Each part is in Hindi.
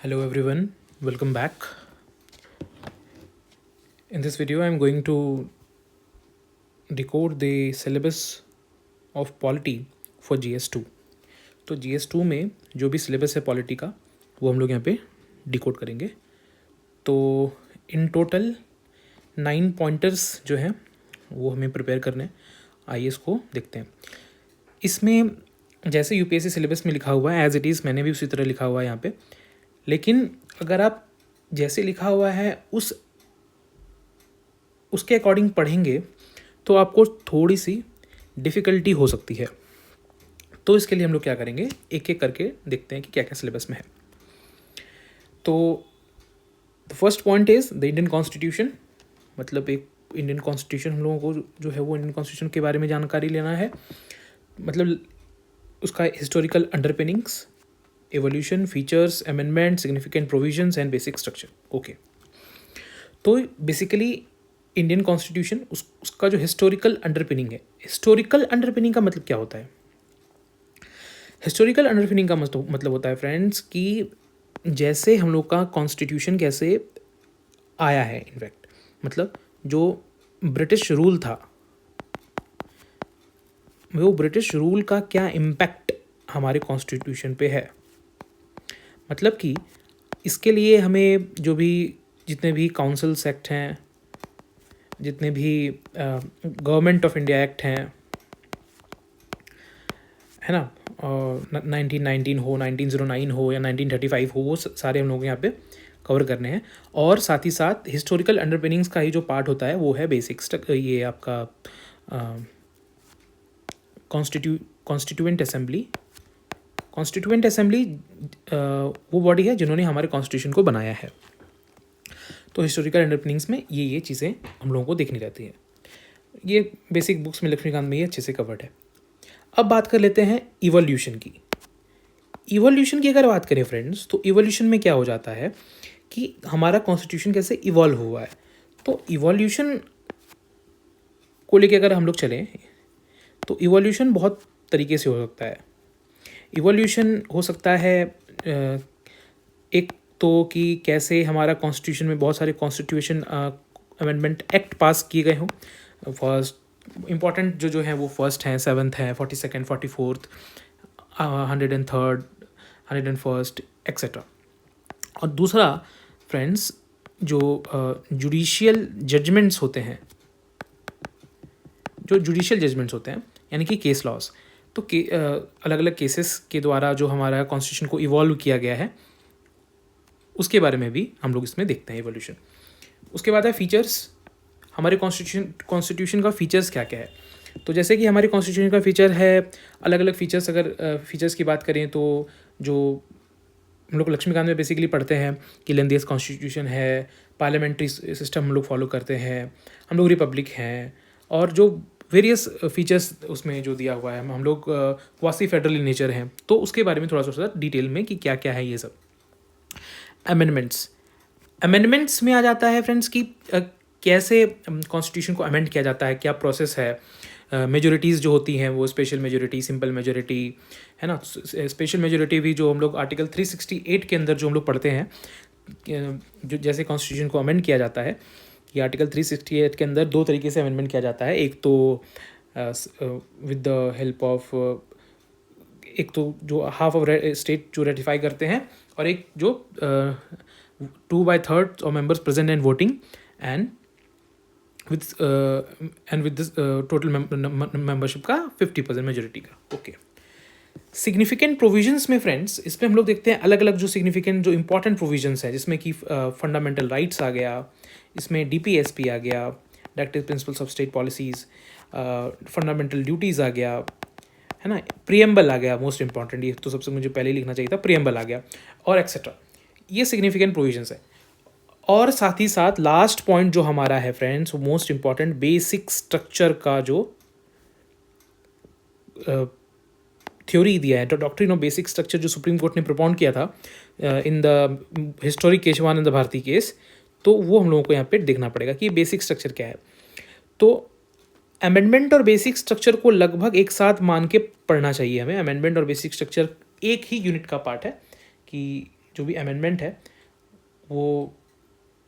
Hello everyone, welcome back. In this video, I'm going to decode the syllabus of polity for GS2. तो GS2 में जो भी सिलेबस है पॉलिटी का वो हम लोग यहाँ पे डिकोड करेंगे. तो इन टोटल 9 पॉइंटर्स जो हैं वो हमें प्रिपेयर करने हैं. आइए इसको देखते हैं. इसमें जैसे यूपीएससी सिलेबस में लिखा हुआ है एज इट इज़ मैंने भी उसी तरह लिखा हुआ है यहाँ पे. लेकिन अगर आप जैसे लिखा हुआ है उसके अकॉर्डिंग पढ़ेंगे तो आपको थोड़ी सी डिफ़िकल्टी हो सकती है. तो इसके लिए हम लोग क्या करेंगे, एक एक करके देखते हैं कि क्या क्या सिलेबस में है. तो the first point is the Indian constitution. मतलब एक इंडियन कॉन्स्टिट्यूशन हम लोगों को जो है वो इंडियन कॉन्स्टिट्यूशन के बारे में जानकारी लेना है. मतलब उसका historical underpinnings, evolution, features, amendment, significant provisions and basic structure. Okay, तो बेसिकली इंडियन कॉन्स्टिट्यूशन उसका जो हिस्टोरिकल अंडरपिनिंग है. हिस्टोरिकल अंडरपिनिंग का मतलब क्या होता है? हिस्टोरिकल अंडरपिनिंग का मतलब होता है फ्रेंड्स कि जैसे हम लोग का कॉन्स्टिट्यूशन कैसे आया है. इनफैक्ट मतलब जो ब्रिटिश रूल था वो ब्रिटिश रूल का क्या इम्पैक्ट हमारे कॉन्स्टिट्यूशन पे है. मतलब कि इसके लिए हमें जो भी जितने भी काउंसिल्स एक्ट हैं, जितने भी गवर्नमेंट ऑफ इंडिया एक्ट हैं, है ना, 1919 हो, 1909 हो या 1935 हो, वो सारे हम लोग यहाँ पे कवर करने हैं. और साथ ही साथ हिस्टोरिकल अंडरपिनिंग्स का ही जो पार्ट होता है वो है बेसिक्स. ये आपका कॉन्स्टिट्यूएंट असेंबली. कॉन्स्टिट्यूएंट असेंबली वो बॉडी है जिन्होंने हमारे कॉन्स्टिट्यूशन को बनाया है. तो हिस्टोरिकल अंडरपिनिंग्स में ये चीज़ें हम लोगों को देखनी रहती है. ये बेसिक बुक्स में लक्ष्मीकांत में ये अच्छे से कवर्ड है. अब बात कर लेते हैं इवोल्यूशन की. इवोल्यूशन की अगर बात करें फ्रेंड्स, तो इवोल्यूशन में क्या हो जाता है कि हमारा कॉन्स्टिट्यूशन कैसे इवॉल्व हुआ है. तो इवोल्यूशन को लेके अगर हम लोग चलें तो इवोल्यूशन बहुत तरीके से हो सकता है. इवोल्यूशन हो सकता है एक तो कि कैसे हमारा कॉन्स्टिट्यूशन में बहुत सारे कॉन्स्टिट्यूशन अमेंडमेंट एक्ट पास किए गए हों. फर्स्ट इम्पॉर्टेंट जो है वो फर्स्ट हैं, 7th है, 42nd, 44th, 103rd, 101st etcetera. और दूसरा फ्रेंड्स जो जुडिशियल जजमेंट्स होते हैं, यानी कि केस लॉज. तो अलग अलग केसेस के द्वारा जो हमारा कॉन्स्टिट्यूशन को इवॉल्व किया गया है उसके बारे में भी हम लोग इसमें देखते हैं इवोल्यूशन. उसके बाद है फीचर्स. हमारे कॉन्स्टिट्यूशन का फीचर्स क्या क्या है. तो जैसे कि हमारे कॉन्स्टिट्यूशन का फीचर है अलग अलग फीचर्स. अगर फीचर्स की बात करें तो जो हम लोग लक्ष्मीकांत में बेसिकली पढ़ते हैं कि लेंदियस कॉन्स्टिट्यूशन है, पार्लियामेंट्री सिस्टम हम लोग फॉलो करते हैं, हम लोग रिपब्लिक हैं, और जो वेरियस फीचर्स उसमें जो दिया हुआ है हम लोग क्वासी फेडरल इन नेचर हैं. तो उसके बारे में थोड़ा सा डिटेल में कि क्या क्या है ये सब. अमेंडमेंट्स में आ जाता है फ्रेंड्स कि कैसे कॉन्स्टिट्यूशन को अमेंड किया जाता है, क्या प्रोसेस है. मेजोरिटीज़ जो होती हैं वो स्पेशल मेजोरिटी, सिंपल मेजोरिटी, है ना. स्पेशल मेजोरिटी भी जो हम लोग आर्टिकल 368 के अंदर जो हम लोग पढ़ते हैं जो जैसे कॉन्स्टिट्यूशन को अमेंड किया जाता है कि आर्टिकल 368 के अंदर 2 तरीके से अमेंडमेंट किया जाता है. एक तो विद द हेल्प ऑफ एक तो जो हाफ ऑफ स्टेट जो रेटिफाई करते हैं, और एक जो 2/3 of members present and voting and with this total membership का 50% मेजोरिटी का. ओके. सिग्निफिकेंट प्रोविजंस में फ्रेंड्स इसमें हम लोग देखते हैं अलग अलग जो सिग्निफिकेंट जो इंपॉर्टेंट प्रोविजंस हैं, जिसमें कि फंडामेंटल राइट्स आ गया, इसमें डीपीएसपी आ गया, directive principles of state policies, fundamental duties आ गया, है ना. प्रियम्बल आ गया, मोस्ट इंपॉर्टेंट. ये तो सबसे मुझे पहले ही लिखना चाहिए था, प्रियम्बल आ गया, और एक्सेट्रा. ये सिग्निफिकेंट प्रोविजंस है. और साथ ही साथ लास्ट पॉइंट जो हमारा है फ्रेंड्स वो मोस्ट इंपॉर्टेंट बेसिक स्ट्रक्चर का जो थ्योरी दिया है, डॉक्ट्रिन ऑफ बेसिक स्ट्रक्चर जो सुप्रीम कोर्ट ने प्रपोन किया था in the historic Kesavananda Bharati case. तो वो हम लोगों को यहाँ पे देखना पड़ेगा कि बेसिक स्ट्रक्चर क्या है. तो अमेंडमेंट और बेसिक स्ट्रक्चर को लगभग एक साथ मान के पढ़ना चाहिए हमें. अमेंडमेंट और बेसिक स्ट्रक्चर एक ही यूनिट का पार्ट है कि जो भी अमेंडमेंट है वो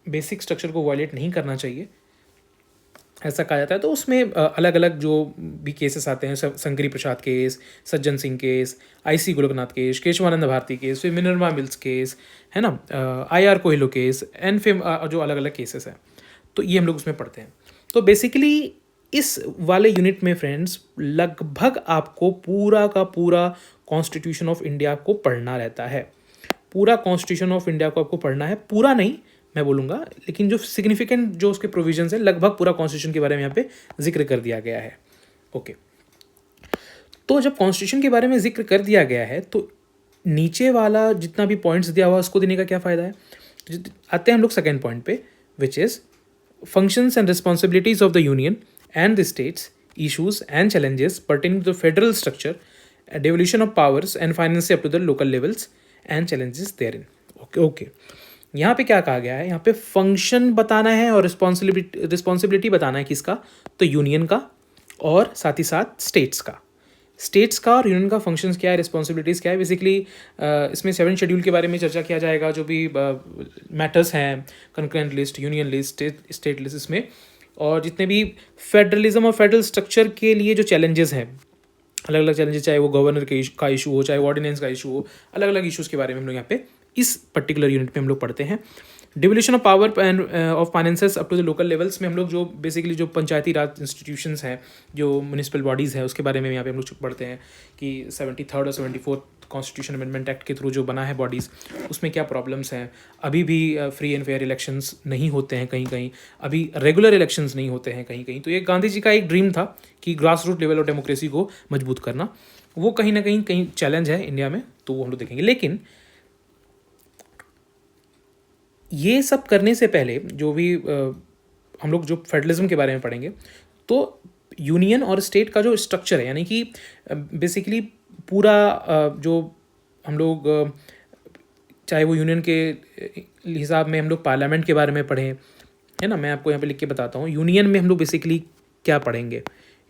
बेसिक स्ट्रक्चर को वायलेट नहीं करना चाहिए, ऐसा कहा जाता है। तो उसमें अलग अलग जो भी केसेस आते हैं, Shankari Prasad case, Sajjan Singh case, IC Golaknath case, Kesavananda Bharati case, फिर मिनर्वा मिल्स केस, है ना, आईआर कोहिलो केस, एंड फिर जो अलग अलग केसेस हैं, तो ये हम लोग उसमें पढ़ते हैं। तो बेसिकली इस वाले यूनिट में फ्रेंड्स लगभग आपको पूरा का पूरा कॉन्स्टिट्यूशन ऑफ इंडिया को पढ़ना रहता है। पूरा कॉन्स्टिट्यूशन ऑफ इंडिया को आपको पढ़ना है, पूरा नहीं मैं बोलूँगा, लेकिन जो सिग्निफिकेंट जो उसके प्रोविजंस है, लगभग पूरा कॉन्स्टिट्यूशन के बारे में यहाँ पे जिक्र कर दिया गया है। ओके, तो जब कॉन्स्टिट्यूशन के बारे में जिक्र कर दिया गया है तो नीचे वाला जितना भी पॉइंट्स दिया हुआ उसको देने का क्या फ़ायदा है। तो आते हैं हम लोग सेकेंड पॉइंट पे, which is functions and responsibilities of the union and the states, issues and challenges pertaining to the federal structure, devolution of powers and finance up to the local levels and challenges therein. Okay, यहाँ पे क्या कहा गया है, यहाँ पे फंक्शन बताना है और रिस्पॉन्सिबिलिटी बताना है किसका, तो यूनियन का और साथ ही साथ स्टेट्स का और यूनियन का फंक्शंस क्या है, रिस्पॉन्सिबिलिटीज़ क्या है। बेसिकली इसमें 7 शेड्यूल के बारे में चर्चा किया जाएगा, जो भी मैटर्स हैं, concurrent list, union list, state list, इसमें और जितने भी फेडरलिज्म और फेडरल स्ट्रक्चर के लिए जो चैलेंजेस हैं, अलग अलग चैलेंजेस, चाहे वो गवर्नर का इशू हो, चाहे ऑर्डिनेंस का इशू हो, अलग अलग इशूज़ के बारे में हम लोग यहाँ पे इस पर्टिकुलर यूनिट में हम लोग पढ़ते हैं। Devolution of power and of finances up to the local levels में हम लोग जो बेसिकली जो पंचायती राज इंस्टीट्यूशंस हैं, जो म्यूनिसिपल बॉडीज़ हैं, उसके बारे में यहाँ पे हम लोग पढ़ते हैं कि 73rd और 74th कॉन्स्टिट्यूशन अमेंडमेंट एक्ट के थ्रू जो बना है बॉडीज़, उसमें क्या प्रॉब्लम्स हैं। अभी भी फ्री एंड फेयर इलेक्शंस नहीं होते हैं कहीं कहीं, अभी रेगुलर इलेक्शंस नहीं होते हैं कहीं कहीं। तो ये गांधी जी का एक ड्रीम था कि grass root level of democracy को मजबूत करना, वो कहीं ना कहीं चैलेंज है इंडिया में, तो वो हम लोग देखेंगे। लेकिन ये सब करने से पहले जो भी हम लोग जो फेडरलिज्म के बारे में पढ़ेंगे, तो यूनियन और स्टेट का जो स्ट्रक्चर है, यानी कि बेसिकली पूरा जो हम लोग चाहे वो यूनियन के हिसाब में हम लोग पार्लियामेंट के बारे में पढ़ें, है ना, मैं आपको यहाँ पे लिख के बताता हूँ। यूनियन में हम लोग बेसिकली क्या पढ़ेंगे,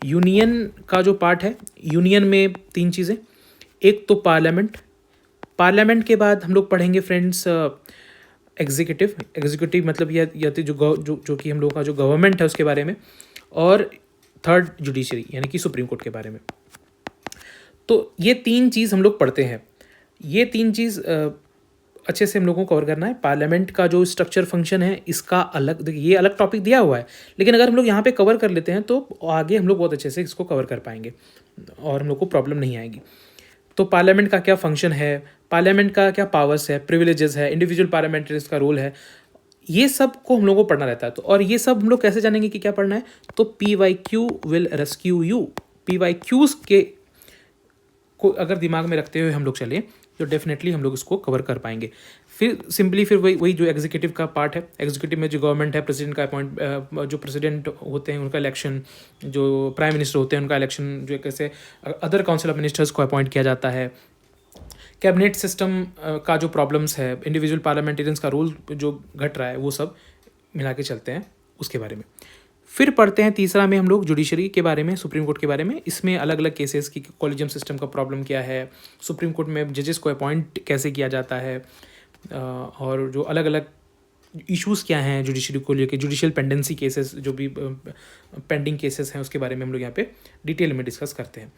यूनियन का जो पार्ट है, यूनियन में 3 चीज़ें, एक तो पार्लियामेंट के बाद हम लोग पढ़ेंगे फ्रेंड्स एग्जीक्यूटिव मतलब या तो जो कि हम लोगों का जो गवर्नमेंट है उसके बारे में, और थर्ड जुडिशरी यानी कि सुप्रीम कोर्ट के बारे में। तो ये 3 चीज़ हम लोग पढ़ते हैं। ये 3 चीज़ अच्छे से हम लोगों को कवर करना है। पार्लियामेंट का जो स्ट्रक्चर फंक्शन है, इसका अलग, देखिए ये अलग टॉपिक दिया हुआ है, लेकिन अगर हम लोग यहाँ पे कवर कर लेते हैं तो आगे हम लोग बहुत अच्छे से इसको कवर कर पाएंगे और हम लोग को प्रॉब्लम नहीं आएगी। तो पार्लियामेंट का क्या फंक्शन है, पार्लियामेंट का क्या पावर्स है, प्रिविलेजेस है, इंडिविजुअल पार्लियामेंटरीज का रोल है, ये सब को हम लोग को पढ़ना रहता है। तो और ये सब हम लोग कैसे जानेंगे कि क्या पढ़ना है, तो PYQ will rescue you. PYQs के को अगर दिमाग में रखते हुए हम लोग चलें तो डेफिनेटली हम लोग इसको कवर कर पाएंगे। फिर सिंपली फिर वही जो एग्जीक्यूटिव का पार्ट है, एग्जीक्यूटिव में जो गवर्नमेंट है, प्रेसिडेंट का अपॉइंट, जो प्रेसिडेंट होते हैं उनका इलेक्शन, जो प्राइम मिनिस्टर होते हैं उनका इलेक्शन, जो कैसे अदर काउंसिल ऑफ मिनिस्टर्स को अपॉइंट किया जाता है, कैबिनेट सिस्टम का जो प्रॉब्लम्स है, इंडिविजुअल पार्लियामेंटेरियंस का रोल जो घट रहा है, वो सब मिला के चलते हैं उसके बारे में। फिर पढ़ते हैं तीसरा में हम लोग जुडिशरी के बारे में, सुप्रीम कोर्ट के बारे में। इसमें अलग अलग केसेस की कॉलेजियम सिस्टम का प्रॉब्लम क्या है, सुप्रीम कोर्ट में जजेस को अपॉइंट कैसे किया जाता है, और जो अलग अलग इश्यूज़ क्या हैं जुडिशरी को लेकर, जुडिशियल पेंडेंसी केसेस, जो भी पेंडिंग केसेस हैं उसके बारे में हम लोग यहाँ पे डिटेल में डिस्कस करते हैं।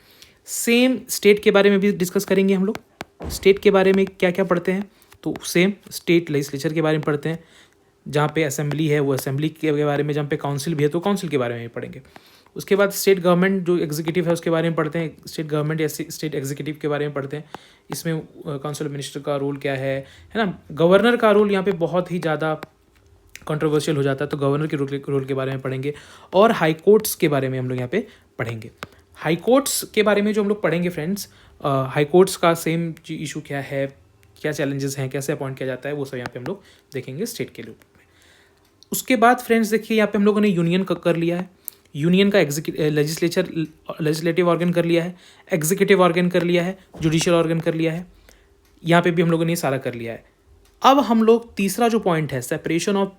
सेम स्टेट के बारे में भी डिस्कस करेंगे हम लोग। स्टेट के बारे में क्या क्या पढ़ते हैं, तो सेम स्टेट लेजिस्लेचर के बारे में पढ़ते हैं। जहाँ पे असेंबली है वो असेंबली के बारे में, जहाँ पे काउंसिल भी है तो काउंसिल के बारे में पढ़ेंगे। उसके बाद स्टेट गवर्नमेंट जो एग्जीक्यूटिव है उसके बारे में पढ़ते हैं, स्टेट गवर्नमेंट या स्टेट एग्जीक्यूटिव के बारे में पढ़ते हैं। इसमें काउंसिल मिनिस्टर का रोल क्या है ना। गवर्नर का रोल यहाँ पे बहुत ही ज़्यादा कंट्रोवर्शियल हो जाता है, तो गवर्नर के रोल के बारे में पढ़ेंगे। और हाई कोर्ट्स के बारे में हम लोग यहाँ पे पढ़ेंगे। हाई कोर्ट्स के बारे में जो हम लोग पढ़ेंगे फ्रेंड्स, हाई कोर्ट्स का सेम इशू क्या है, क्या चैलेंजेस हैं, कैसे अपॉइंट किया जाता है, वो सब यहाँ पे हम लोग देखेंगे स्टेट के लिए। उसके बाद फ्रेंड्स देखिए, यहाँ पे हम लोगों ने यूनियन कर लिया है, यूनियन का लेजिस्लेटिव ऑर्गन कर लिया है, एग्जीक्यूटिव ऑर्गन कर लिया है, जुडिशियल ऑर्गन कर लिया है, यहाँ पे भी हम लोगों ने सारा कर लिया है। अब हम लोग तीसरा जो पॉइंट है, separation of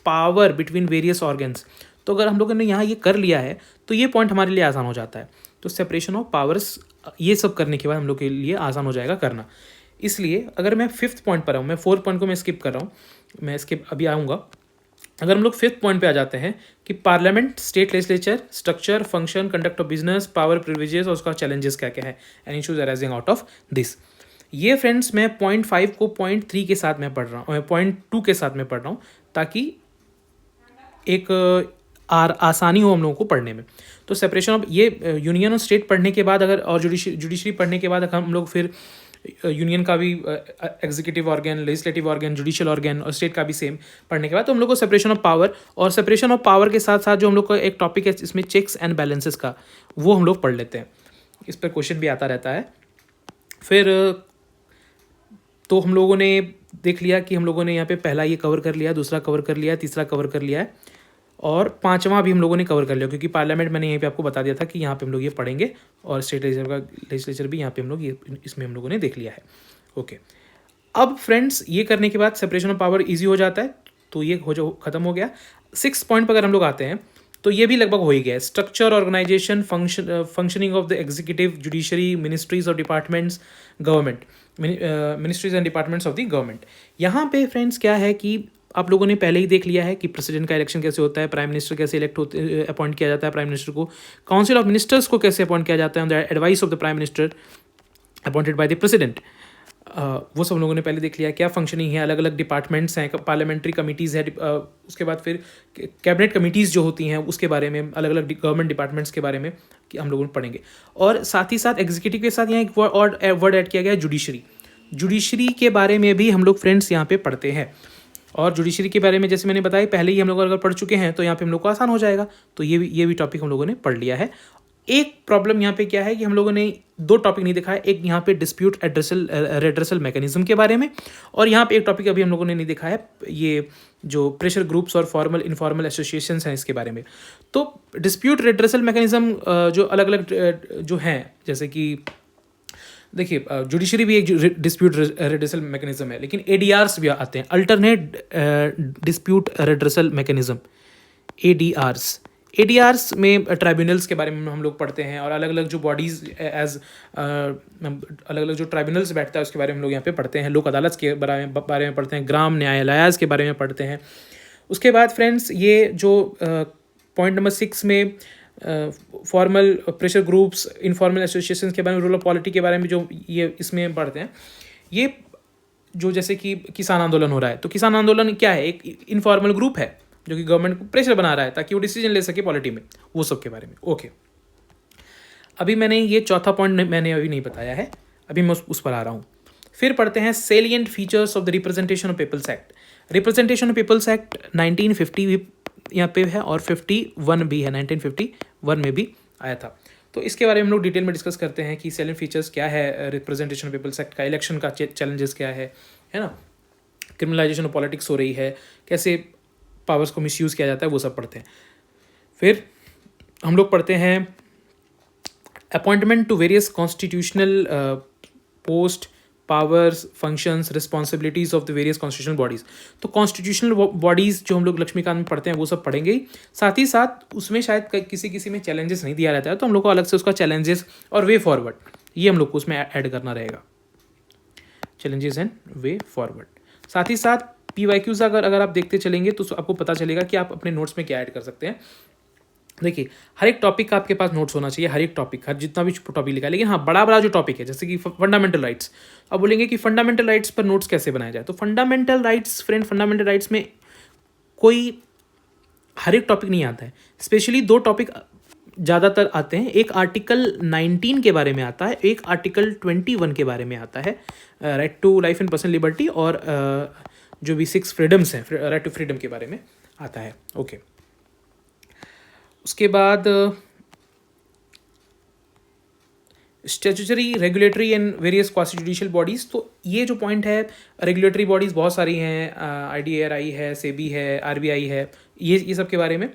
power between various organs, तो अगर हम लोगों ने यहाँ ये कर लिया है तो ये पॉइंट हमारे लिए आसान हो जाता है। तो सेपरेशन ऑफ पावर्स, ये सब करने के बाद हम लोग के लिए आसान हो जाएगा करना। इसलिए अगर मैं 5th पॉइंट पर आऊँ, मैं 4th पॉइंट को मैं स्किप कर रहा हूँ, मैं स्किप अभी आऊँगा। अगर हम लोग 5th पॉइंट पे आ जाते हैं कि parliament, state legislature, structure, function, conduct of business, power, privileges और उसका चैलेंजेस क्या क्या है and issues arising out of this. ये फ्रेंड्स मैं पॉइंट 5 को पॉइंट 3 के साथ मैं पढ़ रहा हूँ, पॉइंट 2 के साथ मैं पढ़ रहा हूँ, ताकि एक आसानी हो हम लोगों को पढ़ने में। तो सेपरेशन ऑफ ये यूनियन और स्टेट पढ़ने के बाद अगर और जुडिशरी पढ़ने के बाद अगर हम लोग फिर यूनियन का भी executive organ, legislative organ, judicial organ और स्टेट का भी सेम पढ़ने के बाद तो हम लोग को सेपरेशन ऑफ पावर, और सेपरेशन ऑफ पावर के साथ साथ जो हम लोग का एक टॉपिक है इसमें चेक्स एंड बैलेंसेस का, वो हम लोग पढ़ लेते हैं। इस पर क्वेश्चन भी आता रहता है। फिर तो हम लोगों ने देख लिया कि हम लोगों ने यहाँ पे पहला ये कवर कर लिया, दूसरा कवर कर लिया, तीसरा कवर कर लिया है और पांचवा भी हम लोगों ने कवर कर लिया, क्योंकि पार्लियामेंट मैंने यहीं पे आपको बता दिया था कि यहाँ पे हम लोग ये पढ़ेंगे, और स्टेट लेजिस्लेचर भी यहाँ पे हम लोग ये इसमें हम लोगों ने देख लिया है। ओके, अब फ्रेंड्स ये करने के बाद सेपरेशन ऑफ पावर ईजी हो जाता है, तो ये खत्म हो गया। 6th पॉइंट पर अगर हम लोग आते हैं तो ये भी लगभग हो ही गया है। Structure, organisation, functioning of the executive, judiciary, ministries और departments, government, ministries and departments of the government. यहाँ पे फ्रेंड्स क्या है कि आप लोगों ने पहले ही देख लिया है कि प्रेसिडेंट का इलेक्शन कैसे होता है, प्राइम मिनिस्टर कैसे इलेक्ट होते अपॉइंट किया जाता है प्राइम मिनिस्टर को, काउंसिल ऑफ मिनिस्टर्स को कैसे अपॉइंट किया जाता है on the advice of the prime minister appointed by the president. वो सब लोगों ने पहले देख लिया क्या फंक्शनिंग है, अलग अलग डिपार्टमेंट्स हैं, पार्लियामेंट्री कमिटीज़ है, उसके बाद फिर कैबिनेट कमिटीज़ जो होती हैं उसके बारे में, अलग अलग गवर्नमेंट डिपार्टमेंट्स के बारे में कि हम लोग पढ़ेंगे। और साथ ही साथ एग्जीक्यूटिव के साथ यहाँ एक वर्ड ऐड किया गया है, जुडिशरी। जुडिशरी के बारे में भी हम लोग फ्रेंड्स यहाँ पे पढ़ते हैं, और जुडिशरी के बारे में जैसे मैंने बताया पहले ही हम लोग अगर पढ़ चुके हैं तो यहाँ पे हम लोग को आसान हो जाएगा। तो ये भी टॉपिक हम लोगों ने पढ़ लिया है। एक प्रॉब्लम यहाँ पे क्या है कि हम लोगों ने 2 टॉपिक नहीं देखा है, एक यहाँ पे डिस्प्यूट रेड्रेसल मैकेनिज्म के बारे में, और यहाँ पे एक टॉपिक अभी हम लोगों ने नहीं देखा है, ये जो प्रेशर ग्रुप्स और फॉर्मल इनफॉर्मल एसोसिएशंस हैं इसके बारे में। तो डिस्प्यूट रेड्रेसल मैकेनिज्म जो अलग अलग जो हैं, जैसे कि देखिए जुडिशरी भी एक डिस्प्यूट रेड्रेसल मैकेनिज्म है, लेकिन एडीआरस भी आते हैं, अल्टरनेट डिस्प्यूट रेड्रेसल मैकेनिज्म, एडीआरस। एडीआरस में ट्राइब्यूनल्स के बारे में हम लोग पढ़ते हैं, और अलग अलग जो बॉडीज़ अलग अलग जो ट्राइब्यूनल्स बैठता है उसके बारे में हम लोग यहाँ पे पढ़ते हैं, लोक अदालत के बारे में पढ़ते हैं, ग्राम न्यायालयाज के बारे में पढ़ते हैं। उसके बाद फ्रेंड्स ये जो पॉइंट नंबर 6 में formal pressure groups, informal associations के बारे में, रूल ऑफ पॉलिटी के बारे में जो ये इसमें पढ़ते हैं, ये जो जैसे कि किसान आंदोलन हो रहा है, तो किसान आंदोलन क्या है, एक इनफॉर्मल ग्रुप है जो कि गवर्नमेंट को प्रेशर बना रहा है ताकि वो डिसीजन ले सके पॉलिटी में, वो सब के बारे में। ओके, अभी मैंने ये चौथा पॉइंट मैंने अभी नहीं बताया है, अभी मैं उस पर आ रहा हूँ। फिर पढ़ते हैं salient features of the representation of peoples act. Representation of peoples act 1950 भी यहाँ पे है, और 51 भी है, 1951 में भी आया था। तो इसके बारे में हम लोग डिटेल में डिस्कस करते हैं कि सेलिएंट फीचर्स क्या है रिप्रेजेंटेशन ऑफ पीपल्स एक्ट का, इलेक्शन का चैलेंजेस क्या है ना, क्रिमिनलाइजेशन ऑफ पॉलिटिक्स हो रही है, कैसे पावर्स को मिसयूज़ किया जाता है, वो सब पढ़ते हैं। फिर हम लोग पढ़ते हैं appointment to various constitutional post, powers, functions, responsibilities of the various constitutional bodies. तो कॉन्स्टिट्यूशनल बॉडीज़ जो हम लोग लक्ष्मीकांत में पढ़ते हैं वो सब पढ़ेंगे ही, साथ ही साथ उसमें शायद किसी में चैलेंजेस नहीं दिया रहता है, तो हम लोग को अलग से उसका चैलेंजेस और वे फॉरवर्ड, ये हम लोग को उसमें ऐड करना रहेगा, चैलेंजेस एंड वे फॉरवर्ड। साथ ही साथ PYQs अगर आप देखते चलेंगे तो आपको पता चलेगा कि आप अपने नोट्स में क्या ऐड कर सकते हैं। देखिए हर एक टॉपिक का आपके पास नोट्स होना चाहिए, हर एक टॉपिक, हर जितना भी टॉपिक लिखा है, लेकिन हाँ बड़ा जो टॉपिक है जैसे कि फंडामेंटल राइट्स, अब बोलेंगे कि फंडामेंटल राइट्स पर नोट्स कैसे बनाया जाए। तो फंडामेंटल राइट्स में कोई हर एक टॉपिक नहीं आता है, स्पेशली 2 टॉपिक ज़्यादातर आते हैं, एक आर्टिकल 19 के बारे में आता है, एक आर्टिकल 21 के बारे में आता है, right to life and personal liberty, और जो भी 6 फ्रीडम्स हैं, राइट टू फ्रीडम के बारे में आता है। ओके, उसके बाद statutory, regulatory and various quasi judicial bodies. तो ये जो पॉइंट है, रेगुलेटरी बॉडीज़ बहुत सारी हैं, IDRI है, सेबी है, RBI है, ये सब के बारे में।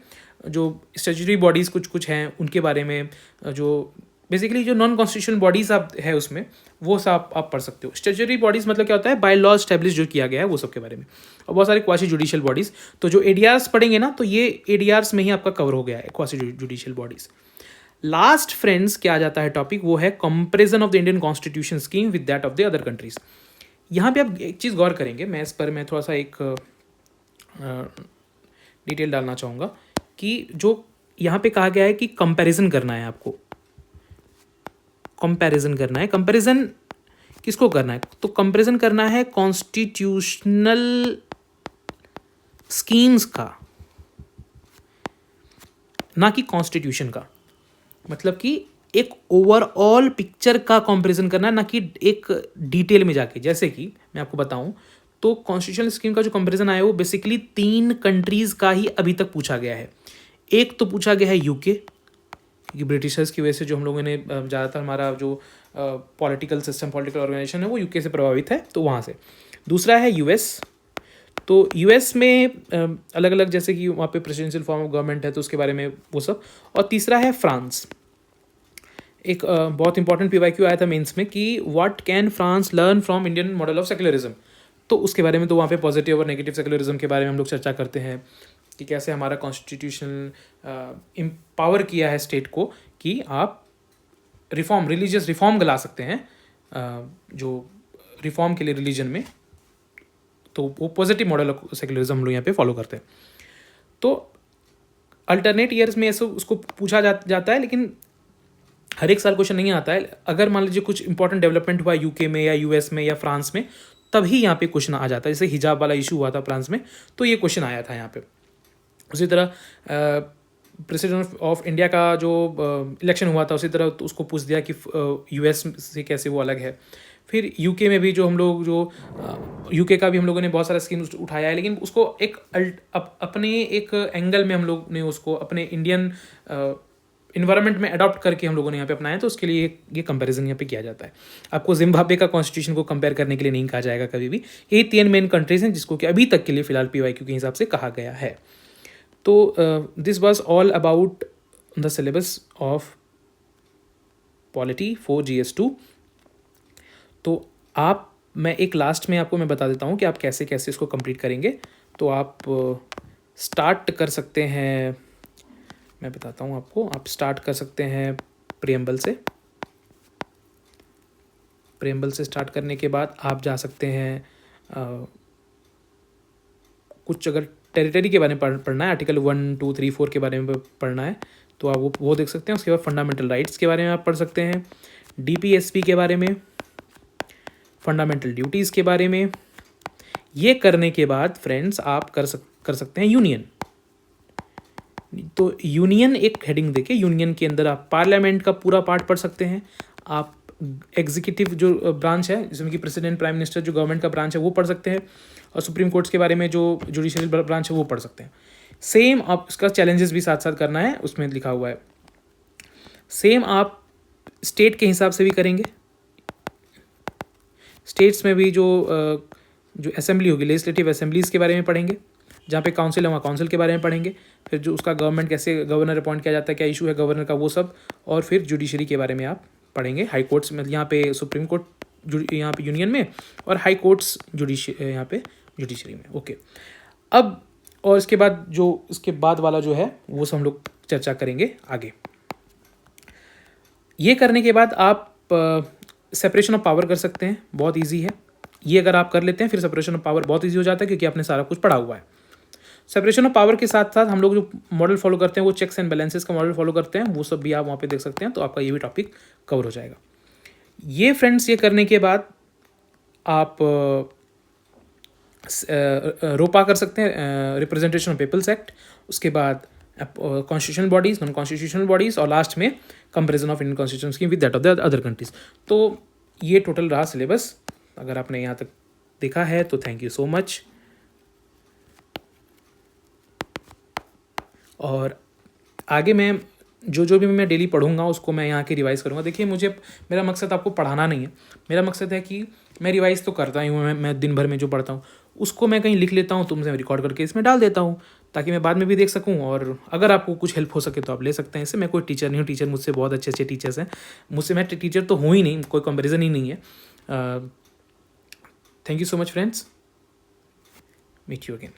जो स्टैट्यूटरी बॉडीज़ कुछ हैं उनके बारे में, जो बेसिकली जो नॉन कॉन्स्टिट्यूशनल बॉडीज़ आप है उसमें वो सब आप पढ़ सकते हो। स्टैट्यूटरी बॉडीज़ मतलब क्या होता है, बाय लॉ एस्टैब्लिश जो किया गया है वो सब के बारे में, और बहुत सारे क्वासी जुडिशियल बॉडीज़। तो जो ADRs पढ़ेंगे ना, तो ये ADRs में ही आपका कवर हो गया है, quasi judicial bodies. Last friends क्या आ जाता है टॉपिक, वो है comparison of the Indian constitution scheme with that of the other countries. यहाँ पे आप एक चीज़ गौर करेंगे, मैं इस पर मैं थोड़ा सा एक डिटेल डालना चाहूँगा कि जो यहाँ पे कहा गया है कि कंपैरिजन करना है, आपको कंपैरिजन करना है। कंपैरिजन किसको करना है? तो कंपैरिजन करना है कॉन्स्टिट्यूशनल स्कीम्स का, ना कि कॉन्स्टिट्यूशन का। मतलब कि एक ओवरऑल पिक्चर का कंपैरिजन करना है, ना कि एक डिटेल में जाके। जैसे कि मैं आपको बताऊं तो कॉन्स्टिट्यूशनल स्कीम का जो कंपैरिजन आया है वो बेसिकली 3 कंट्रीज का ही अभी तक पूछा गया है। एक तो पूछा गया है यूके, क्योंकि ब्रिटिशर्स की वजह से जो हम लोगों ने ज़्यादातर हमारा जो पॉलिटिकल सिस्टम, पॉलिटिकल ऑर्गेनाइजेशन है वो यूके से प्रभावित है, तो वहाँ से। दूसरा है यूएस। तो यूएस में अलग अलग, जैसे कि वहाँ पे प्रेसिडेंशियल फॉर्म ऑफ गवर्नमेंट है, तो उसके बारे में वो सब। और तीसरा है फ्रांस। एक बहुत इंपॉर्टेंट पीवाईक्यू आया था मेंस में कि what can France learn from Indian model of secularism. तो उसके बारे में तो वहाँ पे पॉजिटिव और नेगेटिव सेक्युलरिज्म के बारे में हम लोग चर्चा करते हैं कि कैसे हमारा कॉन्स्टिट्यूशनल एम्पावर किया है स्टेट को कि आप रिफॉर्म, रिलीजियस रिफॉर्म ला सकते हैं जो रिफॉर्म के लिए रिलीजन में। तो वो पॉजिटिव मॉडल ऑफ सेक्युलरिज्म हम लोग यहाँ पे फॉलो करते हैं। तो अल्टरनेट ईयर्स में ऐसे उसको पूछा जाता है, लेकिन हर एक साल क्वेश्चन नहीं आता है। अगर मान लीजिए कुछ इंपॉर्टेंट डेवलपमेंट हुआ यूके में या यूएस में या फ्रांस में, तभी यहाँ पे क्वेश्चन आ जाता है। जैसे हिजाब वाला इशू हुआ था फ्रांस में, तो ये क्वेश्चन आया था यहाँ पे। उसी तरह प्रेसिडेंट ऑफ इंडिया का जो इलेक्शन हुआ था, उसी तरह तो उसको पूछ दिया कि यूएस से कैसे वो अलग है। फिर यूके में भी जो हम लोग जो यूके का भी हम लोगों ने बहुत सारा स्कीम उठाया है, लेकिन उसको एक अपने एक एंगल में हम लोग ने उसको अपने इंडियन इन्वायरमेंट में अडॉप्ट करके हम लोगों ने यहाँ पे अपनाया। तो उसके लिए ये कंपैरिजन यहाँ पे किया जाता है। आपको जिम्बाब्वे का कॉन्स्टिट्यूशन को कंपेयर करने के लिए नहीं कहा जाएगा कभी भी। यही 3 मेन कंट्रीज हैं जिसको कि अभी तक के लिए फिलहाल पीवाईक्यू के हिसाब से कहा गया है। तो this was all about the syllabus of polity for GS2। तो मैं एक लास्ट में आपको मैं बता देता हूँ कि आप कैसे कैसे इसको कंप्लीट करेंगे। तो आप स्टार्ट कर सकते हैं, मैं बताता हूँ आपको। आप स्टार्ट कर सकते हैं प्रियम्बल से। प्रियम्बल से स्टार्ट करने के बाद आप जा सकते हैं कुछ, अगर टेरिटरी के बारे में पढ़ना है, आर्टिकल 1, 2, 3, 4 के बारे में पढ़ना है तो आप वो देख सकते हैं। उसके बाद फंडामेंटल राइट्स के बारे में आप पढ़ सकते हैं, DPSP के बारे में, फंडामेंटल ड्यूटीज़ के बारे में। ये करने के बाद फ्रेंड्स आप कर सकते हैं यूनियन। तो यूनियन एक हेडिंग देके यूनियन के अंदर आप पार्लियामेंट का पूरा पार्ट पढ़ सकते हैं। आप एग्जीक्यूटिव जो ब्रांच है, जिसमें कि प्रेसिडेंट, प्राइम मिनिस्टर, जो गवर्नमेंट का ब्रांच है वो पढ़ सकते हैं। और सुप्रीम कोर्ट्स के बारे में जो जुडिशियल ब्रांच है वो पढ़ सकते हैं। सेम आप इसका चैलेंजेस भी साथ साथ करना है, उसमें लिखा हुआ है। सेम आप स्टेट के हिसाब से भी करेंगे। स्टेट्स में भी जो असेंबली होगी, लेजिस्लेटिव असेंबलीज़ के बारे में पढ़ेंगे। जहाँ पे काउंसिल है वहाँ काउंसिल के बारे में पढ़ेंगे। फिर जो उसका गवर्नमेंट, कैसे गवर्नर अपॉइंट किया जाता है, क्या इशू है गवर्नर का, वो सब। और फिर जुडिशरी के बारे में आप पढ़ेंगे। हाई कोर्ट्स में यहाँ पे सुप्रीम कोर्ट यहाँ पे यूनियन में, और हाई कोर्ट्स यहाँ पे जुडिशरी में। ओके, अब और इसके बाद वाला जो है वो सब हम लोग चर्चा करेंगे आगे। ये करने के बाद आप सेपरेशन ऑफ पावर कर सकते हैं, बहुत ईजी है ये। अगर आप कर लेते हैं फिर सेपरेशन ऑफ पावर बहुत ईजी हो जाता है, क्योंकि आपने सारा कुछ पढ़ा हुआ है। सेपरेशन ऑफ पावर के साथ साथ हम लोग जो मॉडल फॉलो करते हैं वो चेक्स एंड बैलेंसेस का मॉडल फॉलो करते हैं, वो सब भी आप वहाँ पे देख सकते हैं। तो आपका ये भी टॉपिक कवर हो जाएगा। ये फ्रेंड्स, ये करने के बाद आप रोपा कर सकते हैं, रिप्रेजेंटेशन ऑफ पीपल्स एक्ट। उसके बाद constitutional bodies, non constitutional bodies, और लास्ट में comparison of Indian constitution scheme with that of the other countries. तो ये टोटल रहा सिलेबस। अगर आपने यहाँ तक देखा है तो थैंक यू सो मच। और आगे मैं जो भी मैं डेली पढ़ूंगा उसको मैं यहाँ के रिवाइज़ करूँगा। देखिए, मेरा मकसद आपको पढ़ाना नहीं है। मेरा मकसद है कि मैं रिवाइज़ तो करता ही हूँ, मैं दिन भर में जो पढ़ता हूँ उसको मैं कहीं लिख लेता हूँ, तुमसे रिकॉर्ड करके इसमें डाल देता हूँ, ताकि मैं बाद में भी देख सकूँ। और अगर आपको कुछ हेल्प हो सके तो आप ले सकते हैं इससे। मैं कोई टीचर नहीं हूँ, टीचर मुझसे बहुत अच्छे अच्छे टीचर्स हैं। मैं टीचर तो हूँ ही नहीं, कोई कंपेरिजन ही नहीं है। Thank you so much friends, meet you again.